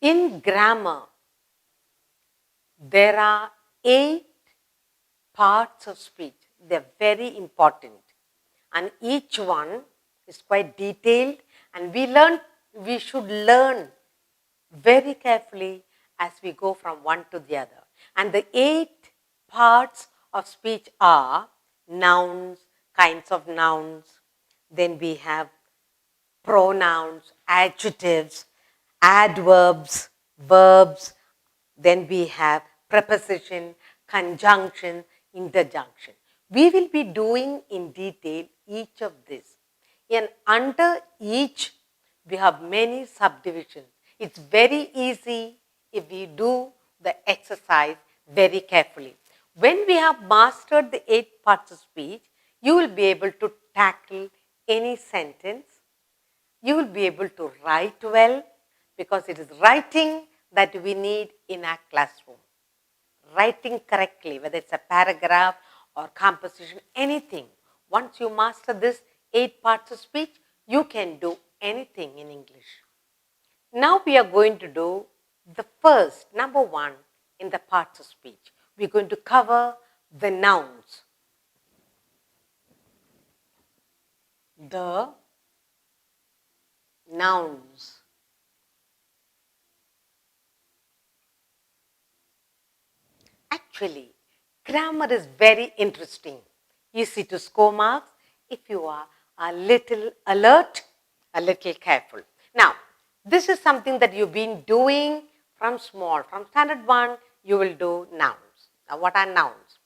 In grammar, there are 8 parts of speech. They're very important. And each one is quite detailed, and we should learn very carefully as we go from one to the other. And the 8 parts of speech are nouns, kinds of nouns, then we have pronouns, adjectives, adverbs, verbs, then we have preposition, conjunction, interjunction. We will be doing in detail each of this. And under each, we have many subdivisions. It's very easy if we do the exercise very carefully. When we have mastered the 8 parts of speech, you will be able to tackle any sentence. You will be able to write well, because it is writing that we need in our classroom. Writing correctly, whether it's a paragraph or composition, anything. Once you master this 8 parts of speech, you can do anything in English. Now we are going to do the first, number 1 in the parts of speech. We're going to cover the nouns. The nouns. Actually, grammar is very interesting. Easy to score marks if you are a little alert, a little careful. Now, this is something that you've been doing from small. From standard 1, you will do nouns. Now, what are nouns?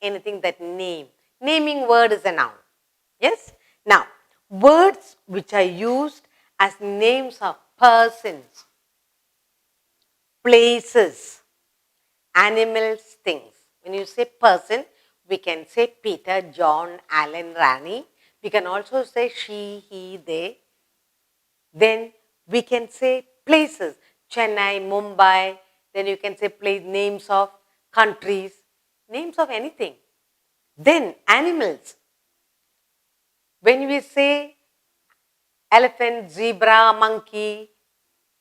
Anything that name. Naming word is a noun. Yes? Now, words which are used as names of persons, places, animals, things. When you say person, we can say Peter, John, Alan, Rani. We can also say she, he, they. Then we can say places, Chennai, Mumbai. Then you can say names of countries, names of anything. Then animals. When we say elephant, zebra, monkey,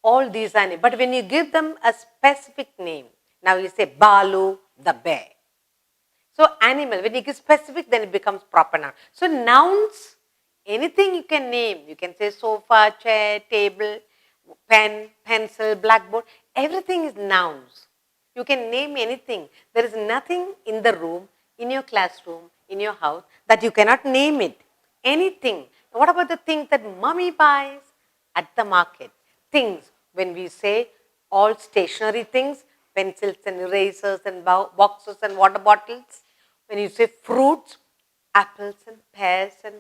all these animals. But when you give them a specific name, now you say Balu, the bear. So animal, when you give specific, then it becomes proper noun. So nouns, anything you can name. You can say sofa, chair, table, pen, pencil, blackboard. Everything is nouns. You can name anything. There is nothing in the room, in your classroom, in your house, that you cannot name it. Anything. What about the things that mommy buys at the market? Things, when we say all stationary things, pencils and erasers and boxes and water bottles. When you say fruits, apples and pears and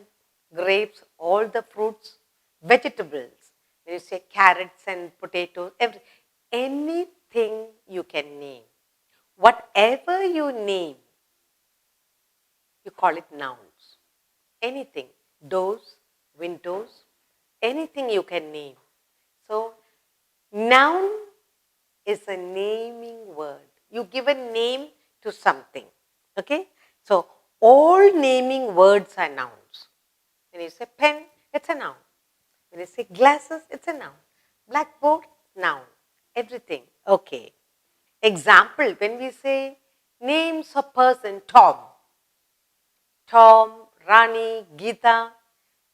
grapes, all the fruits, vegetables. When you say carrots and potatoes, anything you can name. Whatever you name, you call it nouns. Anything, doors, windows, anything you can name. So, noun is a naming word. You give a name to something. Okay? So, all naming words are nouns. When you say pen, it's a noun. When you say glasses, it's a noun. Blackboard, noun. Everything. Okay. Example, when we say names of person, Tom. Tom, Rani, Geeta,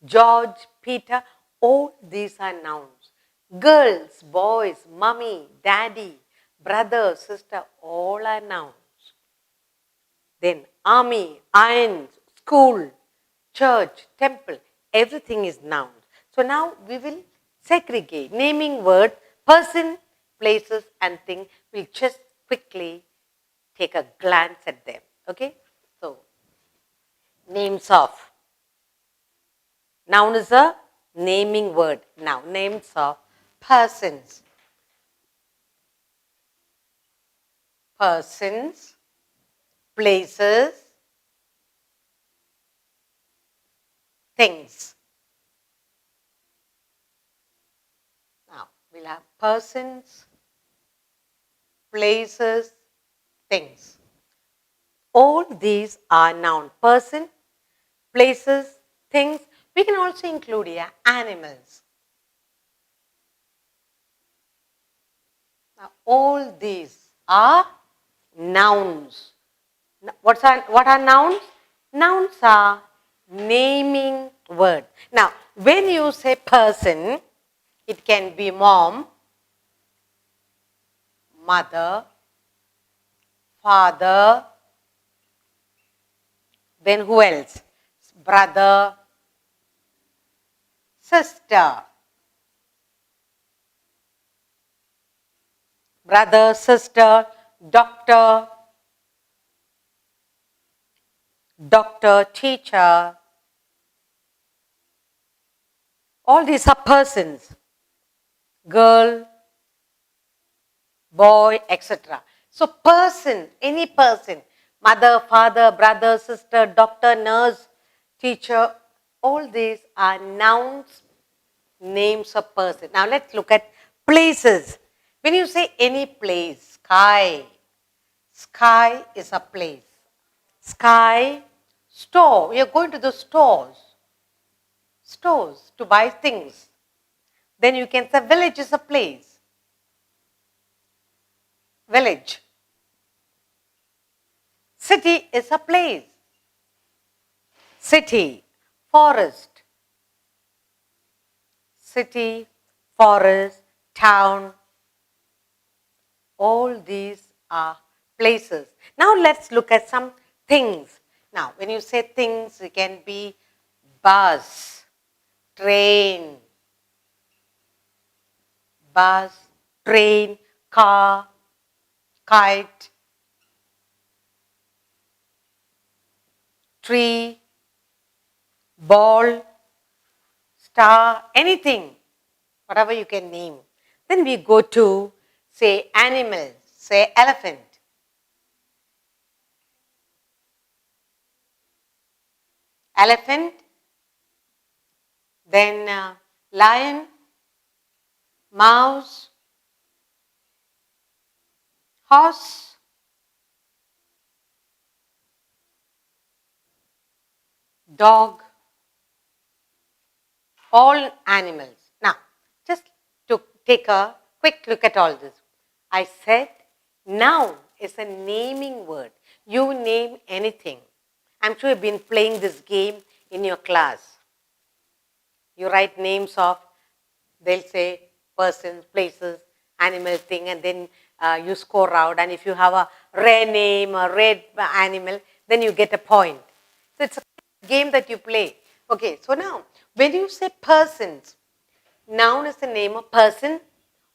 George, Peter, all these are nouns. Girls, boys, mummy, daddy, brother, sister, all are nouns. Then army, iron, school, church, temple, everything is nouns. So now we will segregate naming word, person, places and thing. We'll just quickly take a glance at them. Okay? So, names of. Noun is a naming word. Now, names of persons. Persons, places, things. Now, we'll have persons, places, things. All these are noun. Person, places, things. We can also include here animals. Now, all these are nouns. What are nouns? Nouns are naming word. Now, when you say person, it can be mom, mother, father, then who else? Brother, sister. Brother, sister, doctor, teacher. All these are persons. Girl, boy, etc. So person, any person, mother, father, brother, sister, doctor, nurse, teacher, all these are nouns, names of person. Now let's look at places. When you say any place, sky, sky is a place. Sky, store, we are going to the stores to buy things. Then you can say village is a place. Village. City is a place. City, forest. City, forest, town. All these are places. Now let's look at some things. Now, when you say things, it can be bus, train, car, kite, tree, ball, star, anything, whatever you can name. Then we go to, say, animals, say, elephant. Elephant, then lion, mouse, horse, dog, all animals. Now, just to take a quick look at all this. I said noun is a naming word. You name anything. I'm sure you've been playing this game in your class. You write names of, they'll say persons, places, animal, thing, and then you score out. And if you have a rare name, a rare animal, then you get a point. So it's a game that you play. Okay, so now, when you say persons, noun is the name of person,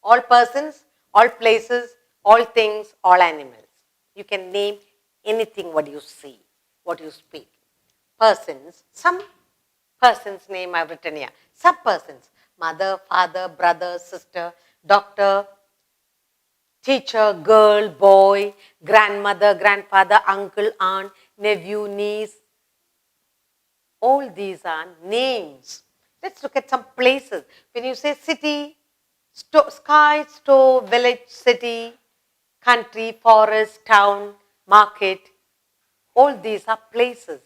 all persons, all places, all things, all animals. You can name anything what you see, what you speak. Persons, some person's name I've written here. Some persons, mother, father, brother, sister, doctor, teacher, girl, boy, grandmother, grandfather, uncle, aunt, nephew, niece. All these are names. Let's look at some places. When you say city, sky, store, village, city, country, forest, town, market, all these are places.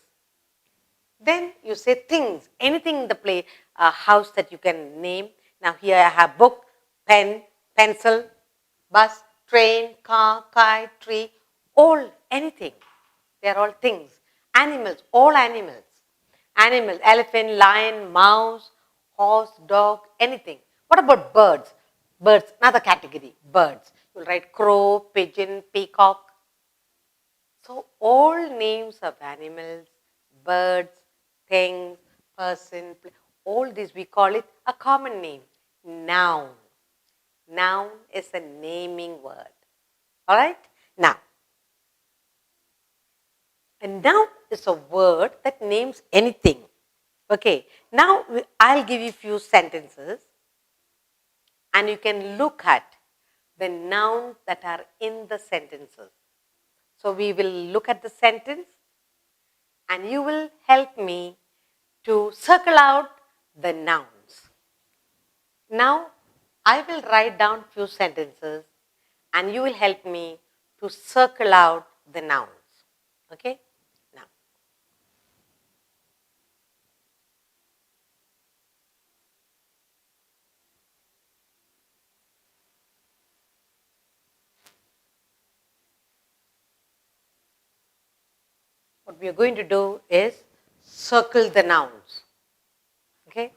Then you say things, anything in the house that you can name. Now here I have book, pen, pencil, bus, train, car, kite, tree, all, anything. They are all things. Animals, all animals. Animals, elephant, lion, mouse, horse, dog, anything. What about birds? Birds, another category, birds. You'll write crow, pigeon, peacock. So all names of animals, birds, things, person, all these we call it a common name, noun. Noun is a naming word. All right? Now, a noun is a word that names anything. Okay, now I'll give you a few sentences and you can look at the nouns that are in the sentences. So we will look at the sentence and you will help me to circle out the nouns. Now, I will write down few sentences and you will help me to circle out the nouns. Okay? Now, what we are going to do is circle the nouns. Okay?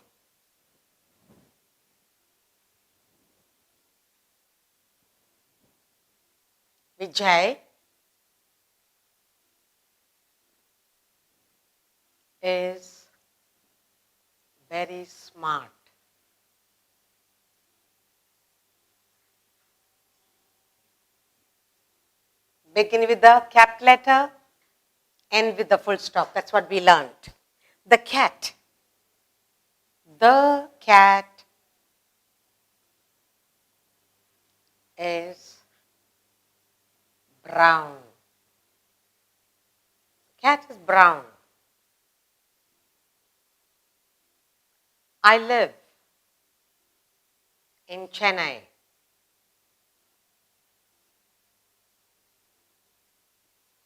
Vijay is very smart. Begin with the capital letter, end with the full stop. That's what we learned. The cat. The cat is brown. Cat is brown. I live in Chennai.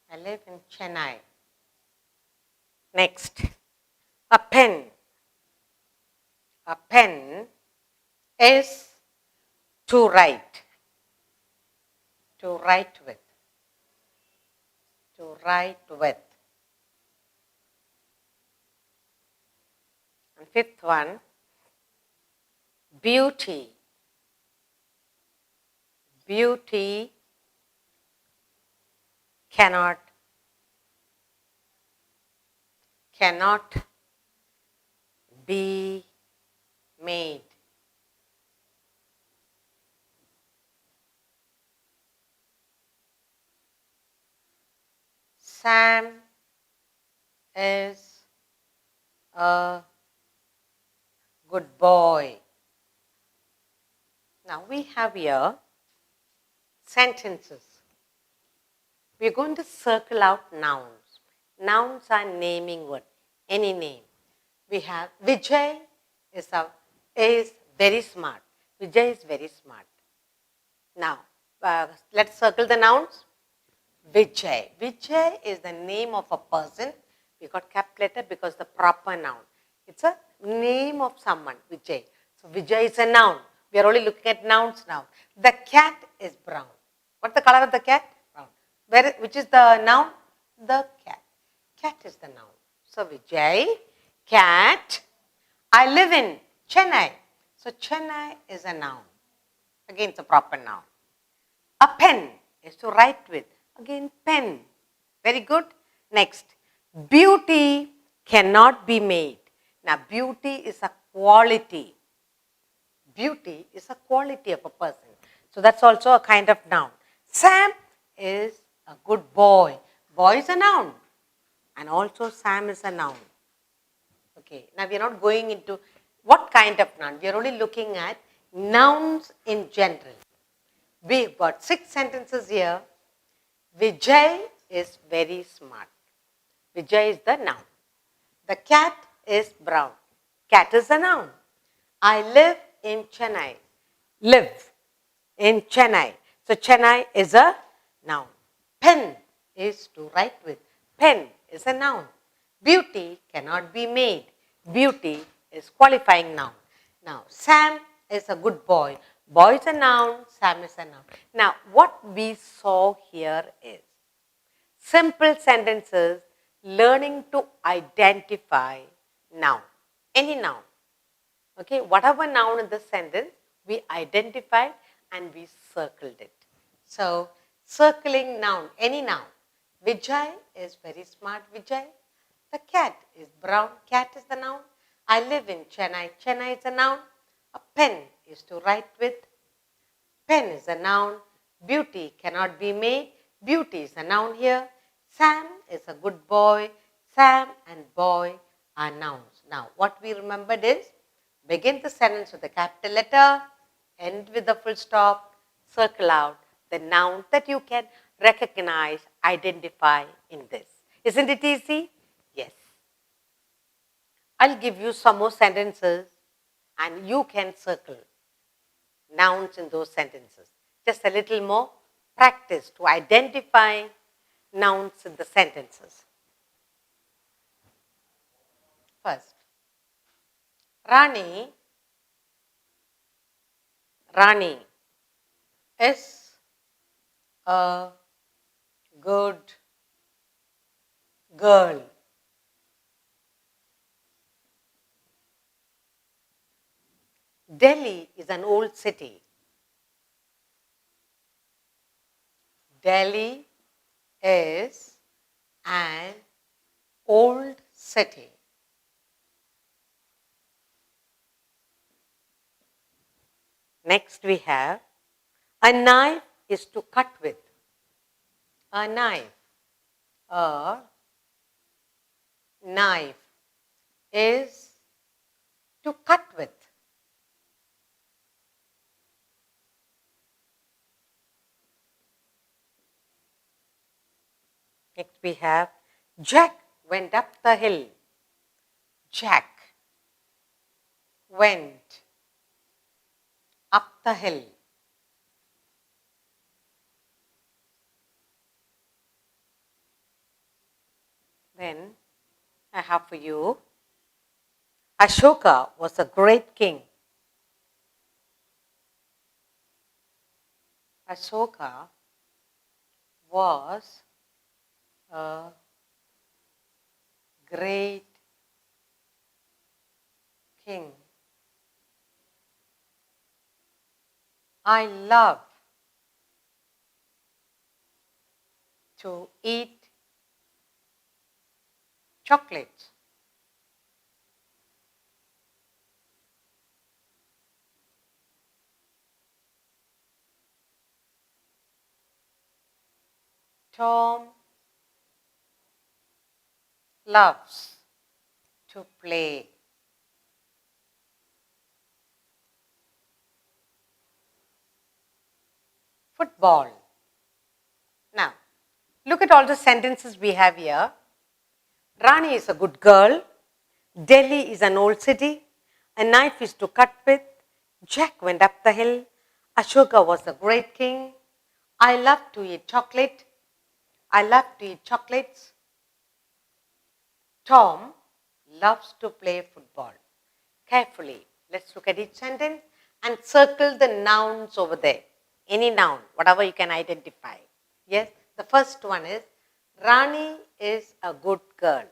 I live in Chennai. Next, a pen. A pen is to write. To write with. To write with. And fifth one, beauty. Beauty cannot be made. Sam is a good boy. Now we have here sentences. We are going to circle out nouns. Nouns are naming word, any name. We have Vijay is very smart. Vijay is very smart. Now, let's circle the nouns. Vijay. Vijay is the name of a person. We got capital letter because the proper noun. It's a name of someone, Vijay. So Vijay is a noun. We are only looking at nouns now. The cat is brown. What's the color of the cat? Brown. Which is the noun? The cat. Cat is the noun. So Vijay, cat. I live in Chennai. So Chennai is a noun. Again, it's a proper noun. A pen is to write with. Again, pen. Very good. Next, beauty cannot be made. Now, beauty is a quality. Beauty is a quality of a person. So, that's also a kind of noun. Sam is a good boy. Boy is a noun. And also, Sam is a noun. Okay, now we are not going into what kind of noun. We are only looking at nouns in general. We've got 6 sentences here. Vijay is very smart. Vijay is the noun. The cat is brown. Cat is a noun. I live in Chennai. Live in Chennai. So Chennai is a noun. Pen is to write with. Pen is a noun. Beauty cannot be made. Beauty is qualifying noun. Now, Sam is a good boy. Boy is a noun, Sam is a noun. Now, what we saw here is simple sentences learning to identify noun. Any noun. Okay, whatever noun in the sentence, we identified and we circled it. So, circling noun, any noun. Vijay is very smart, Vijay. The cat is brown, cat is the noun. I live in Chennai, Chennai is a noun. A pen is to write with. Pen is a noun. Beauty cannot be made. Beauty is a noun here. Sam is a good boy. Sam and boy are nouns. Now, what we remembered is begin the sentence with a capital letter, end with a full stop, circle out the noun that you can recognize, identify in this. Isn't it easy? Yes. I'll give you some more sentences and you can circle nouns in those sentences. Just a little more practice to identify nouns in the sentences. First, Rani is a good girl. Delhi is an old city. Delhi is an old city. Next we have a knife is to cut with. A knife. A knife is to cut with. Next we have Jack went up the hill. Jack went up the hill. Then I have for you, Ashoka was a great king. Ashoka was a great king. I love to eat chocolate. Tom loves to play football. Now, look at all the sentences we have here. Rani is a good girl. Delhi is an old city. A knife is to cut with. Jack went up the hill. Ashoka was a great king. I love to eat chocolate. I love to eat chocolates. Tom loves to play football. Carefully, let's look at each sentence and circle the nouns over there. Any noun, whatever you can identify. Yes, the first one is Rani is a good girl.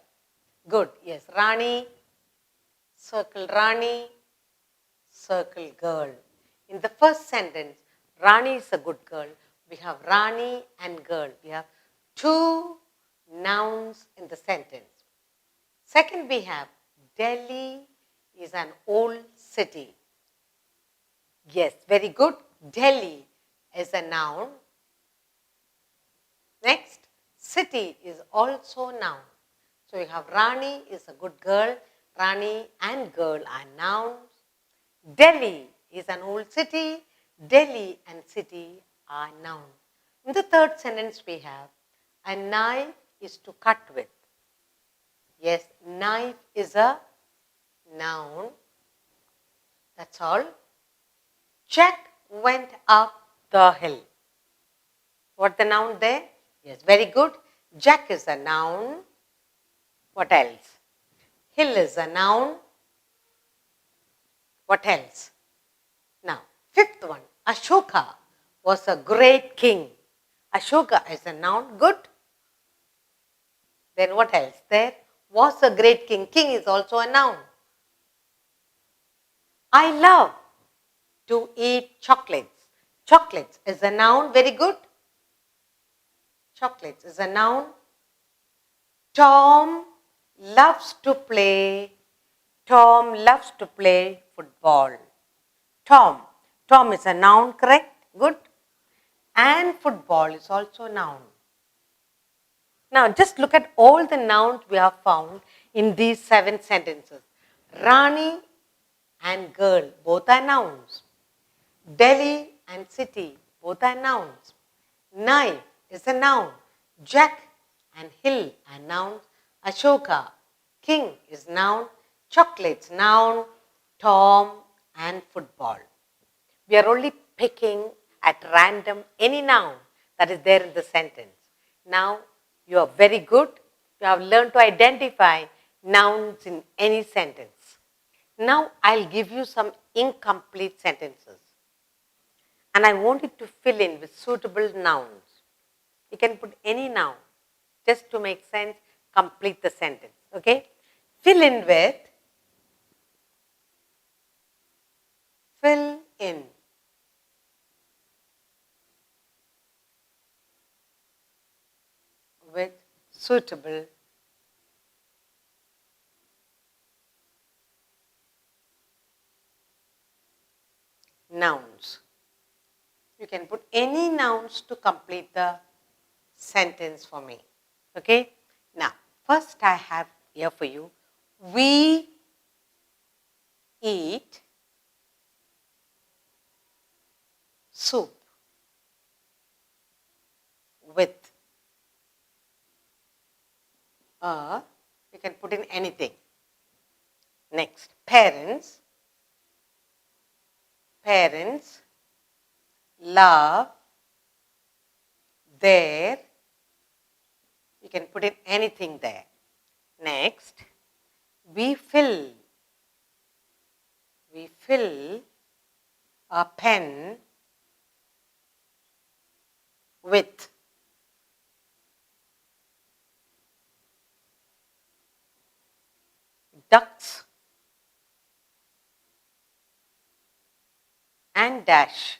Good, yes, Rani, circle Rani, circle girl. In the first sentence, Rani is a good girl. We have Rani and girl. We have two nouns in the sentence. Second, we have Delhi is an old city. Yes, very good. Delhi is a noun. Next, city is also noun. So you have Rani is a good girl. Rani and girl are nouns. Delhi is an old city. Delhi and city are nouns. In the third sentence we have a knife is to cut with. Yes, knife is a noun. That's all. Jack went up the hill. What the noun there? Yes, very good. Jack is a noun. What else? Hill is a noun. What else? Now, fifth one. Ashoka was a great king. Ashoka is a noun. Good. Then what else? There was a great king. King is also a noun. I love to eat chocolates. Chocolates is a noun. Very good. Chocolates is a noun. Tom loves to play. Tom loves to play football. Tom. Tom is a noun, correct? Good. And football is also a noun. Now, just look at all the nouns we have found in these 7 sentences. Rani and girl, both are nouns. Delhi and city, both are nouns. Knife is a noun. Jack and hill are nouns. Ashoka, king is noun. Chocolates, noun. Tom and football. We are only picking at random any noun that is there in the sentence. Now, you are very good. You have learned to identify nouns in any sentence. Now, I'll give you some incomplete sentences. And I want you to fill in with suitable nouns. You can put any noun just to make sense. complete the sentence. Okay? Fill in with, fill in with suitable nouns. You can put any nouns to complete the sentence for me. Okay? Now, first I have here for you, we eat soup with a, you can put in anything. Next, parents love their, you can put in anything there. Next, we fill a pen with ducks and dash.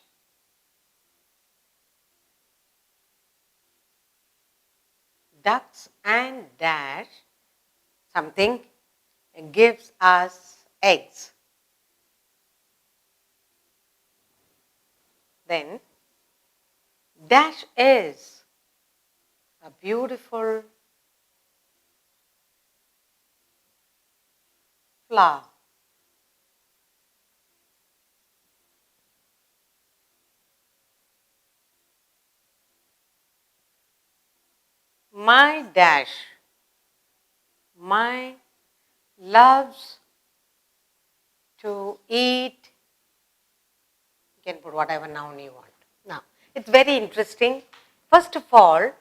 Ducks and dash something gives us eggs. Then dash is a beautiful flower. My dash, my loves to eat, you can put whatever noun you want. Now, it's very interesting. First of all,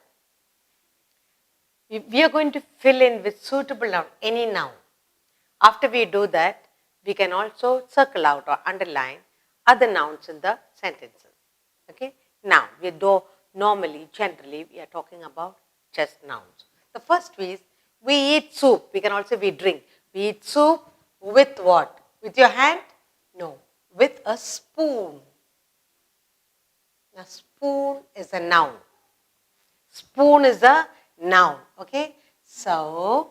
we are going to fill in with suitable noun, any noun. After we do that, we can also circle out or underline other nouns in the sentences. Okay? Now, we do normally, generally, we are talking about just nouns. The first is, we eat soup. We can also we drink. We eat soup with what? With your hand? No. With a spoon. A spoon is a noun. Spoon is a noun. Okay? So,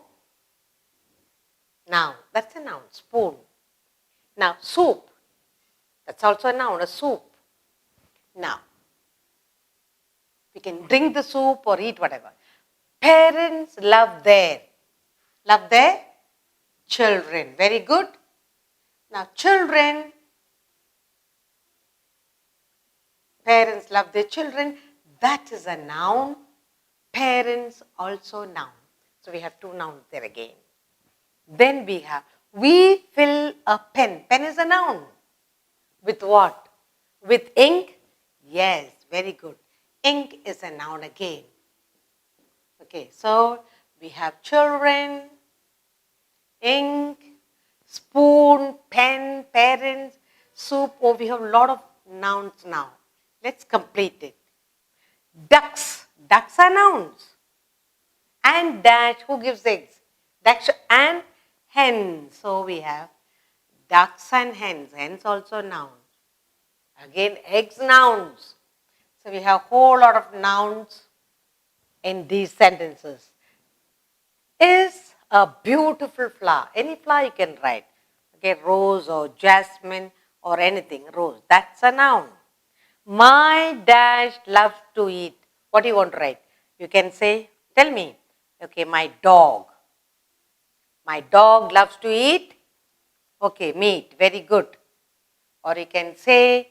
noun. That's a noun. Spoon. Now, soup. That's also a noun, a soup. Now, we can drink the soup or eat whatever. Parents love their children. Very good. Now, children, parents love their children. That is a noun. Parents also noun. So, we have two nouns there again. Then we have, we fill a pen. Pen is a noun. With what? With ink? Yes, very good. Ink is a noun again. Okay, so we have children, ink, spoon, pen, parents, soup. Oh, we have a lot of nouns now. Let's complete it. Ducks. Ducks are nouns. And dash, who gives eggs? Ducks and hens. So we have ducks and hens. Hens also nouns. Again, eggs nouns. So we have a whole lot of nouns in these sentences. Is a beautiful flower. Any flower you can write. Okay, rose or jasmine or anything. Rose. That's a noun. My dash loves to eat. What do you want to write? You can say, tell me. Okay, my dog. My dog loves to eat. Okay, meat. Very good. Or you can say,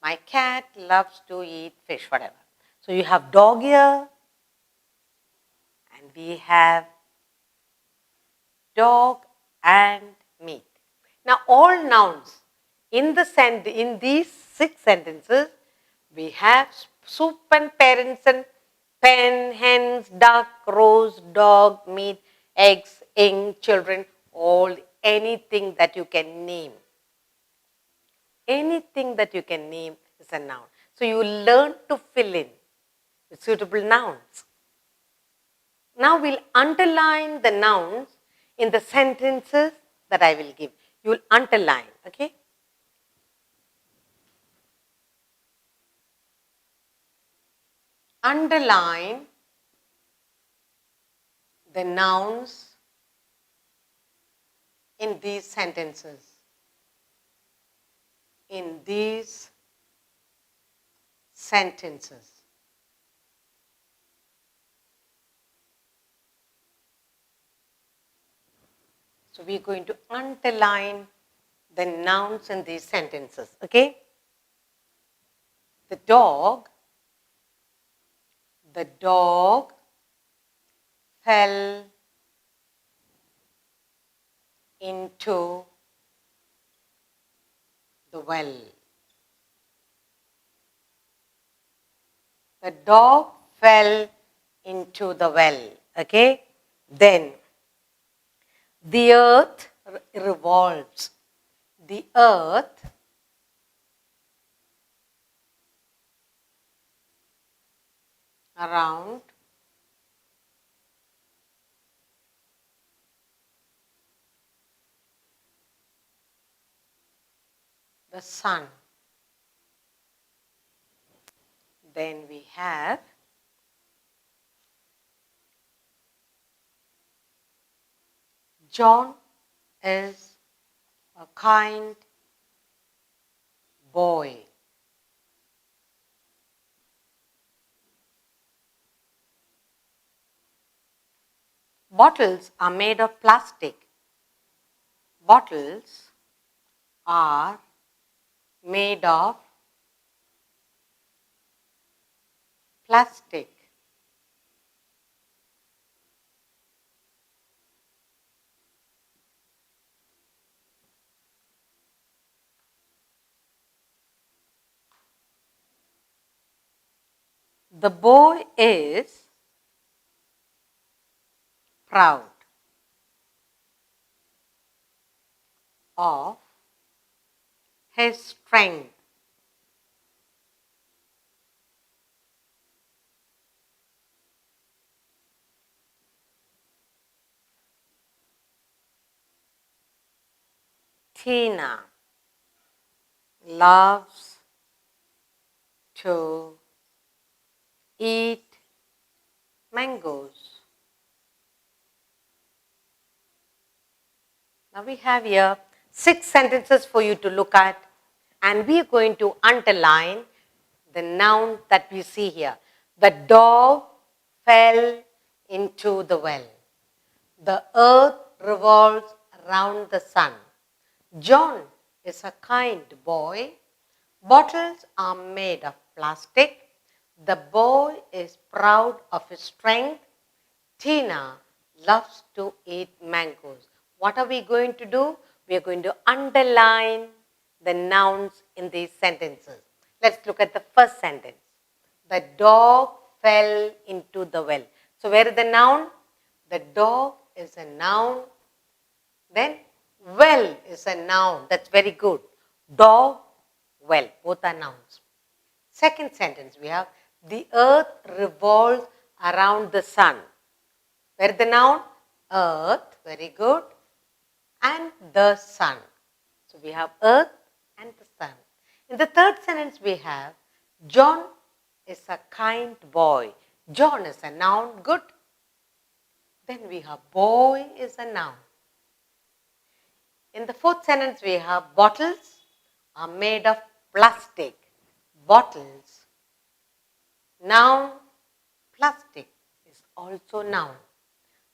my cat loves to eat fish, whatever. So you have dog here. And we have dog and meat. Now all nouns in these 6 sentences, we have soup and parents and pen, hens, duck, rose, dog, meat, eggs, ink, children, all, anything that you can name. Anything that you can name is a noun. So you learn to fill in with suitable nouns. Now we'll underline the nouns in the sentences that I will give. You will underline, okay? Underline the nouns in these sentences. In these sentences. So we're going to underline the nouns in these sentences, okay? The dog fell into the well. The dog fell into the well, okay? Then the earth revolves. The earth around the sun. Then we have John is a kind boy. Bottles are made of plastic. Bottles are made of plastic. The boy is proud of his strength. Tina loves to eat mangoes. Now we have here 6 sentences for you to look at, and we are going to underline the noun that we see here. The dog fell into the well. The earth revolves around the sun. John is a kind boy. Bottles are made of plastic. The boy is proud of his strength. Tina loves to eat mangoes. What are we going to do? We are going to underline the nouns in these sentences. Let's look at the first sentence. The dog fell into the well. So where is the noun? The dog is a noun. Then well is a noun. That's very good. Dog, well, both are nouns. Second sentence we have the earth revolves around the sun. Where is the noun? Earth, very good. And the sun. So we have earth and the sun. In the third sentence we have John is a kind boy. John is a noun, good. Then we have boy is a noun. In the fourth sentence we have bottles are made of plastic. Bottles, noun, plastic is also noun.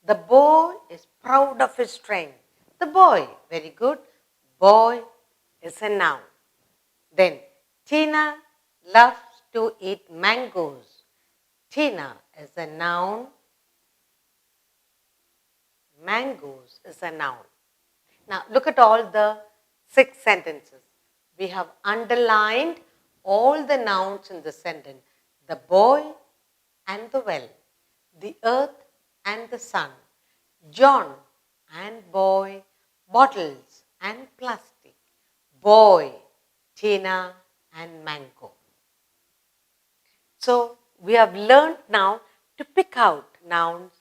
The boy is proud of his strength. The boy, very good. Boy is a noun. Then Tina loves to eat mangoes. Tina is a noun. Mangoes is a noun. Now look at all the 6 sentences. We have underlined all the nouns in the sentence. The boy and the well. The earth and the sun. John and boy. Bottles and plastic. Boy, Tina and mango. So we have learned now to pick out nouns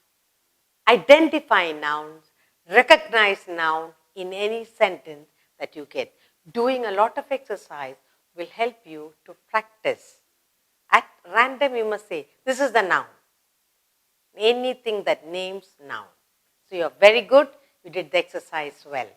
identify nouns, recognize noun in any sentence that you get. Doing a lot of exercise will help you to practice. At random, you must say, this is the noun. Anything that names noun. So you're very good. You did the exercise well.